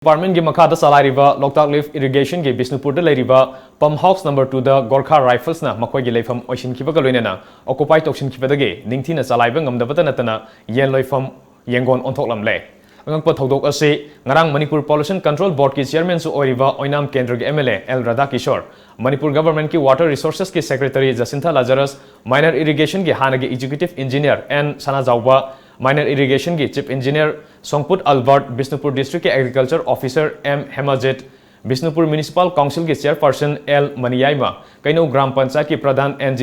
Department की makhada challairiba Loktak Lift Irrigation की Bishnupur leiba pump house number 2 the Gorkha Rifles na makhoigi leipham oishinkhibaga loinna occupy toushinkhibadagi ningthina challaiba ngamdabata natana leipham yengon onthoklamle.Angakpa thodok ase ngarang Manipur Pollution Control Board की Chairman su oiriba Oinam Kendra की MLA L Manipur Govt की Water Resources की Secretary Jasistha Lazaras Minor Irrigation की हानगी Executive Engineer N Sanajaoba Minor Irrigation की Chief Engineer Songput Albert Bishnupur District की Agriculture Officer M MLA Bishnupur Municipal Council की Chairperson L Keinou Gram Panchayat की Pradhan Ng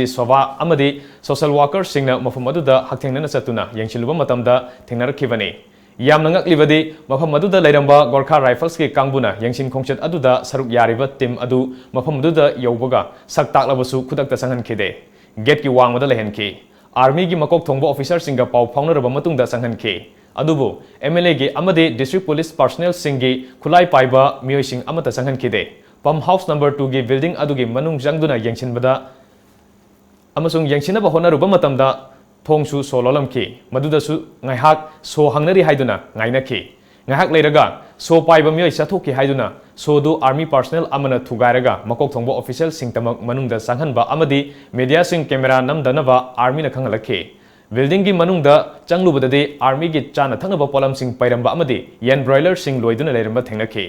amadi social worker singna mafam aduda hakthengna chatuna yengsiluba matamda thengnarakhibani.Yamna ngaklibadi mafam aduda leiramba Gorkha Rifles की kangbuna yengshin khongchat aduda saruk yariba team adu mafam aduda yaubaga saktaklabasu khudakta sanghankhide gate की wangmada lehenki Army की makok thongba officer singa pau phaunaraba matungda sanghanki Adubu MLA की amadi district police personnel singi khulai paiba mioising amata sanghankhide pump house number 2 की building adugi manung jangduna yengshinbada amasung yengshinaba honaruba matamda thongsu sololamki madudasu ngaihak so hangnari haiduna ngainaki ngaihak leiraga so paiba mioi sathoki haiduna so du army personnel amana thugairaga makok thongba official singtamak manungda sanghanba amadi media sing camera namdanaba army na khangalakhi building gi manungda changlubadadi army gi chana thangnaba polam sing pairamba amadi yen broiler sing loiduna leiramba thengnakhi